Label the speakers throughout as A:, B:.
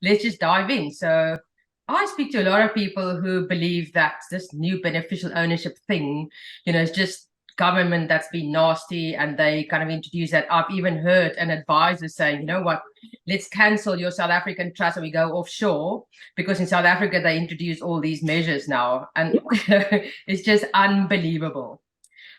A: let's just dive in. So I speak to a lot of people who believe that this new beneficial ownership thing, is just government that's been nasty, and they kind of introduce that. I've even heard an advisor saying, you know what, let's cancel your South African trust and we go offshore, because in South Africa they introduce all these measures now, and it's just unbelievable.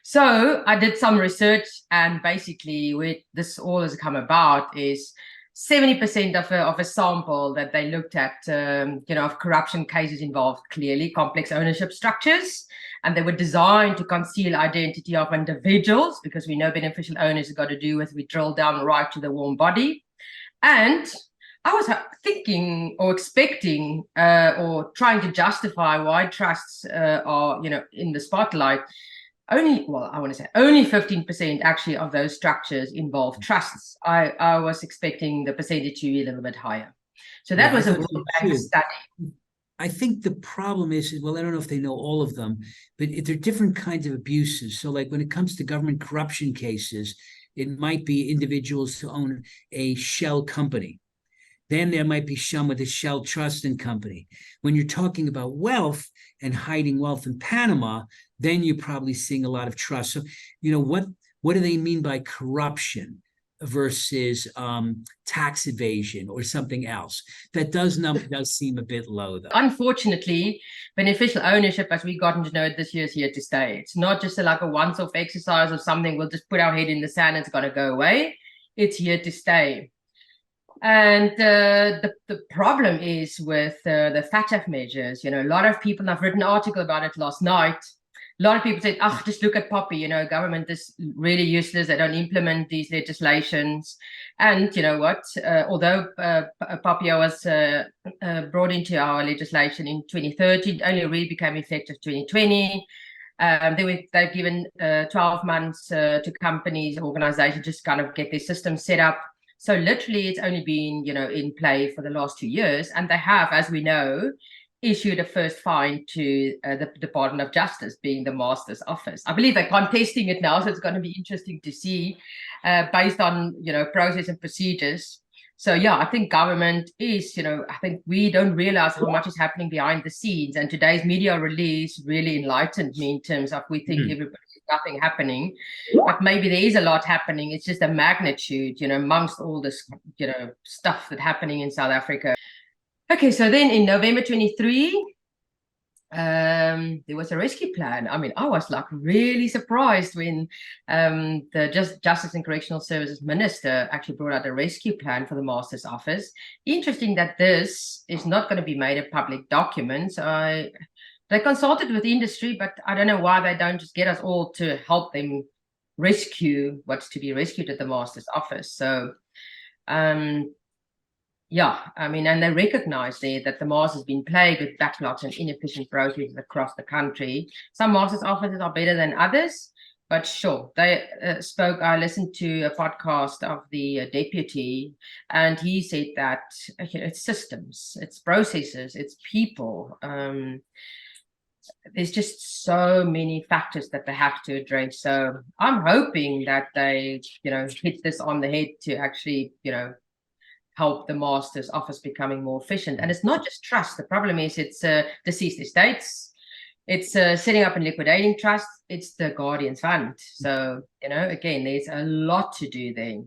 A: So I did some research, and basically where this all has come about is 70% of a sample that they looked at, of corruption cases involved clearly complex ownership structures, and they were designed to conceal identity of individuals, because we know beneficial owners have got to do with, we drill down right to the warm body. And I was thinking or expecting or trying to justify why trusts are, in the spotlight. Only 15% actually of those structures involve trusts. I was expecting the percentage to be a little bit higher. So that was a World Bank study.
B: I think the problem is, well, I don't know if they know all of them, but there are different kinds of abuses. So like when it comes to government corruption cases, it might be individuals who own a shell company. Then there might be some with a shell trust and company. When you're talking about wealth and hiding wealth in Panama, then you're probably seeing a lot of trust. So, what do they mean by corruption versus tax evasion or something else? That does seem a bit low, though.
A: Unfortunately, beneficial ownership, as we've gotten to know it this year, is here to stay. It's not just like a once-off exercise or something we'll just put our head in the sand and it's going to go away. It's here to stay. And the problem is with the FATF measures. A lot of people, and I've written an article about it last night, a lot of people said, just look at Poppy, government is really useless. They don't implement these legislations. And you know what, although Poppy was brought into our legislation in 2013, only really became effective 2020. They've given 12 months to companies, organizations, just kind of get their system set up. So literally it's only been, in play for the last 2 years. And they have, as we know, issued a first fine to the Department of Justice, being the Master's Office. I believe they're contesting it now, so it's going to be interesting to see based on, process and procedures. So, yeah, I think government is, I think we don't realize how much is happening behind the scenes. And today's media release really enlightened me in terms of, we think everybody's nothing happening, but maybe there is a lot happening. It's just a magnitude, amongst all this, stuff that's happening in South Africa. Okay, so then in November 23, there was a rescue plan. I mean, I was like really surprised when the Justice and Correctional Services Minister actually brought out a rescue plan for the Master's Office. Interesting that this is not going to be made a public document. So they consulted with industry, but I don't know why they don't just get us all to help them rescue what's to be rescued at the Master's Office. So, yeah, I mean, and they recognize there that the Masters has been plagued with backlogs and inefficient processes across the country. Some Masters offices are better than others, but sure, they I listened to a podcast of the deputy, and he said that it's systems, it's processes, it's people. There's just so many factors that they have to address. So I'm hoping that they, hit this on the head to actually, help the Master's Office becoming more efficient. And it's not just trust. The problem is it's deceased estates. It's setting up and liquidating trusts. It's the Guardian's Fund. So, again, there's a lot to do there.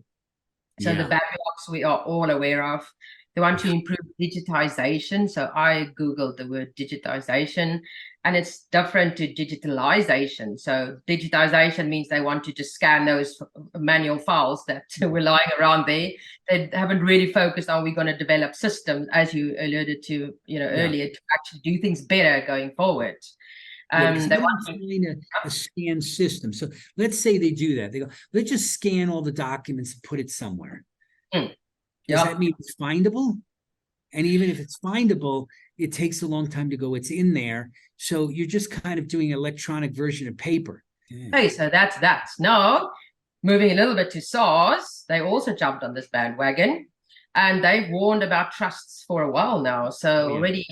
A: So the backlogs we are all aware of. They want to improve digitization. So I Googled the word digitization, and it's different to digitalization. So digitization means they want to just scan those manual files that were lying around there. They haven't really focused on, we're going to develop systems, as you alluded to, earlier, to actually do things better going forward.
B: They want a scan system. So let's say they do that. They go, let's just scan all the documents and put it somewhere. Does that mean it's findable? And even if it's findable, it takes a long time to go. It's in there. So you're just kind of doing an electronic version of paper.
A: Hey, so that's that. Now, moving a little bit to SARS, they also jumped on this bandwagon, and they've warned about trusts for a while now. So already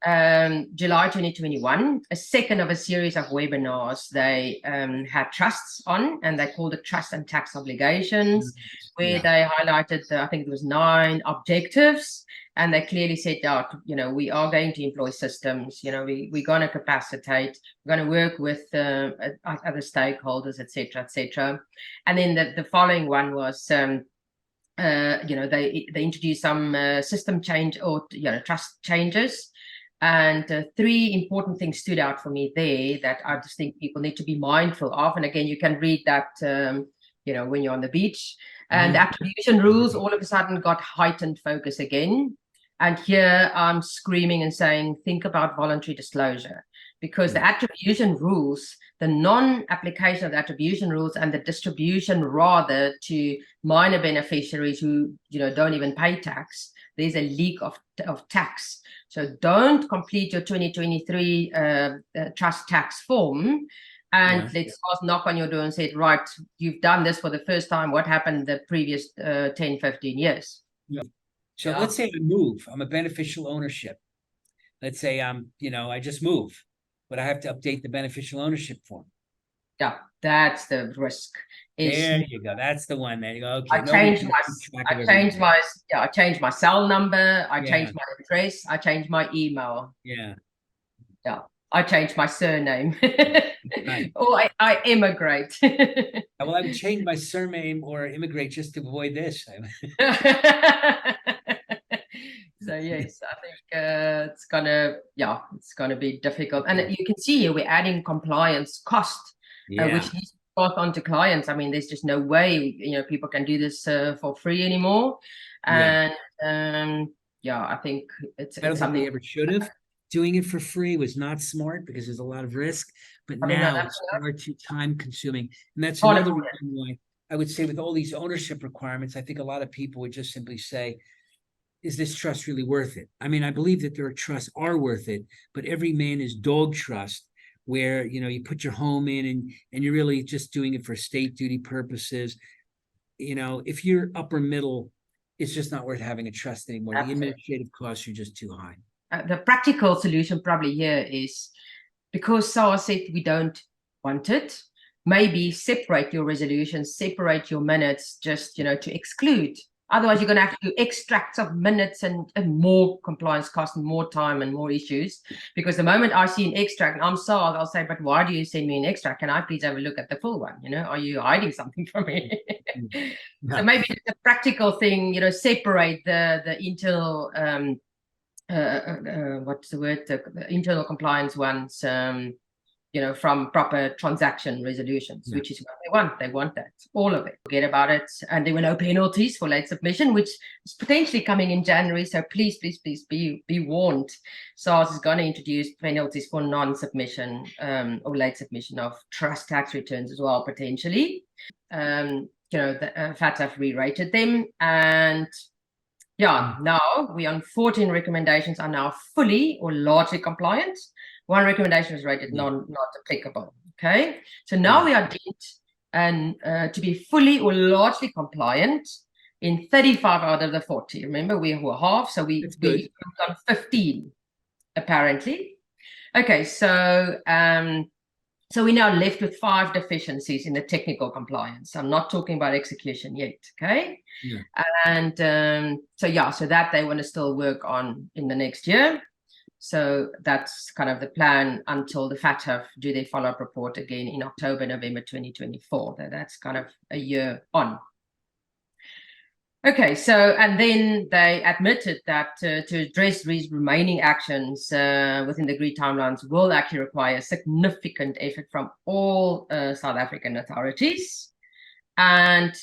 A: July 2021, a second of a series of webinars. They had trusts on, and they called it Trust and Tax Obligations, where they highlighted, I think it was 9 objectives, and they clearly set out, we are going to employ systems, we're going to capacitate, we're going to work with other stakeholders, etc., etc. And then the following one was, they introduced some system change or trust changes. And 3 important things stood out for me there that I just think people need to be mindful of. And again, you can read that, when you're on the beach. And attribution rules all of a sudden got heightened focus again. And here I'm screaming and saying, think about voluntary disclosure, because the attribution rules, the non-application of the attribution rules and the distribution rather to minor beneficiaries who, don't even pay tax, there's a leak of tax. So don't complete your 2023 trust tax form and let's first knock on your door and say, right, you've done this for the first time. What happened the previous 10, 15 years?
B: So let's say I move, I'm a beneficial ownership. Let's say I just move, but I have to update the beneficial ownership form.
A: Yeah, that's the risk.
B: There you go. That's the one. There you go. Okay.
A: I changed my cell number. I changed my address. I changed my email.
B: Yeah.
A: I changed my surname. Or I immigrate.
B: Well, I would change my surname or immigrate just to avoid this.
A: So yes, I think it's gonna be difficult. And you can see here we're adding compliance cost, which needs to pass on to clients. I mean, there's just no way people can do this for free anymore. And I think it's something
B: they ever should have. Doing it for free was not smart because there's a lot of risk. But now it's far too time consuming, and that's another reason why I would say with all these ownership requirements, I think a lot of people would just simply say, is this trust really worth it? I mean, I believe that there are trusts are worth it, but every man is dog trust, where you put your home in and you're really just doing it for state duty purposes. If you're upper middle, it's just not worth having a trust anymore. The administrative costs are just too high.
A: The practical solution probably here is, because SARS said we don't want it, maybe separate your resolutions, separate your minutes, just to exclude. Otherwise, you're going to have to do extracts of minutes and more compliance costs and more time and more issues. Because the moment I see an extract, and I'm SARS, I'll say, but why do you send me an extract? Can I please have a look at the full one? Are you hiding something from me? So maybe it's a practical thing, separate the internal, what's the word? The internal compliance ones, from proper transaction resolutions, which is what they want. They want that, all of it. Forget about it. And there were no penalties for late submission, which is potentially coming in January. So please, please, please be warned. SARS is going to introduce penalties for non-submission or late submission of trust tax returns as well, potentially. The FATF re-rated them. And now we on 14 recommendations are now fully or largely compliant. 1 recommendation was rated not applicable. Okay, so now we are deemed to be fully or largely compliant in 35 out of the 40. Remember, we were half, so we on 15 apparently. Okay, so we're now left with 5 deficiencies in the technical compliance. I'm not talking about execution yet. Okay, and so that they want to still work on in the next year. So that's kind of the plan until the FATF do their follow-up report again in October, November 2024. That's kind of a year on. Okay, so, and then they admitted that to address these remaining actions within the agreed timelines will actually require significant effort from all South African authorities. And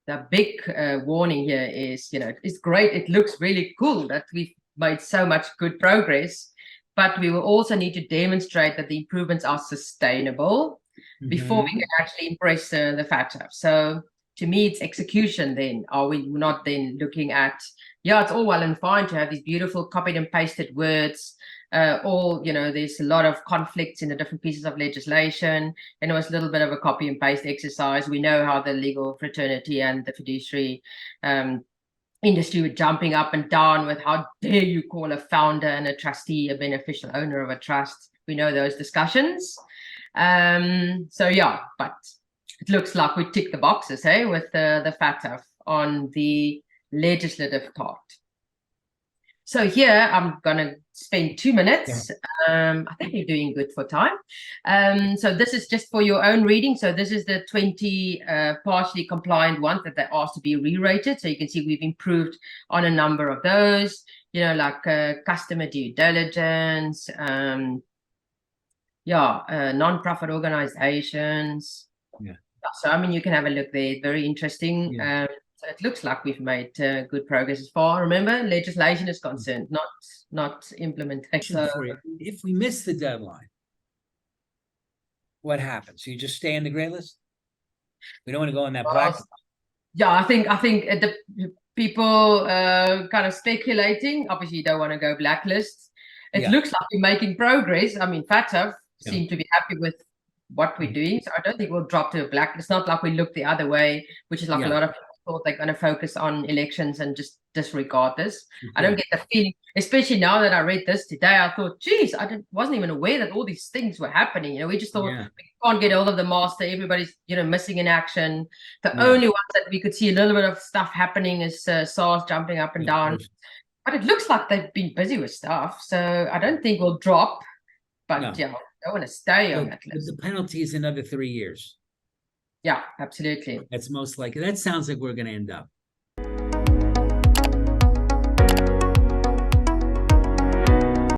A: the big warning here is, it's great, it looks really cool that we've made so much good progress, but we will also need to demonstrate that the improvements are sustainable before we can actually impress the FATF. So to me, it's execution then. Are we not then looking at, it's all well and fine to have these beautiful copied and pasted words, there's a lot of conflicts in the different pieces of legislation, and it was a little bit of a copy and paste exercise. We know how the legal fraternity and the fiduciary industry were jumping up and down with how dare you call a founder and a trustee a beneficial owner of a trust. We know those discussions. So yeah, but it looks like we tick the boxes, hey, with the FATF on the legislative part. So here I'm gonna spend 2 minutes. I think we're doing good for time. So this is just for your own reading. So this is the 20 partially compliant ones that they asked to be re-rated. So you can see we've improved on a number of those, you know, like customer due diligence, non-profit organizations.
B: Yeah.
A: So I mean, you can have a look there. Very interesting.
B: Yeah.
A: So it looks like we've made good progress as far. Remember, legislation is concerned, not implementation. So,
B: for you. If we miss the deadline, what happens? You just stay in the gray list? We don't want to go on that black list.
A: Yeah, I think the people kind of speculating. Obviously, you don't want to go blacklist. It looks like we're making progress. I mean, FATF seem to be happy with what we're doing. So I don't think we'll drop to a blacklist. It's not like we look the other way, which is like a lot of people thought they're going to focus on elections and just disregard this. I don't get the feeling, especially now that I read this today, I thought, geez, wasn't even aware that all these things were happening. You know, we just thought we can't get hold of the master. Everybody's, you know, missing in action. The only ones that we could see a little bit of stuff happening is SARS jumping up and down. But it looks like they've been busy with stuff. So I don't think we'll drop. But yeah, I want to stay on that list.
B: The penalty is another 3 years.
A: Yeah, absolutely.
B: That's most likely. That sounds like we're going to end up.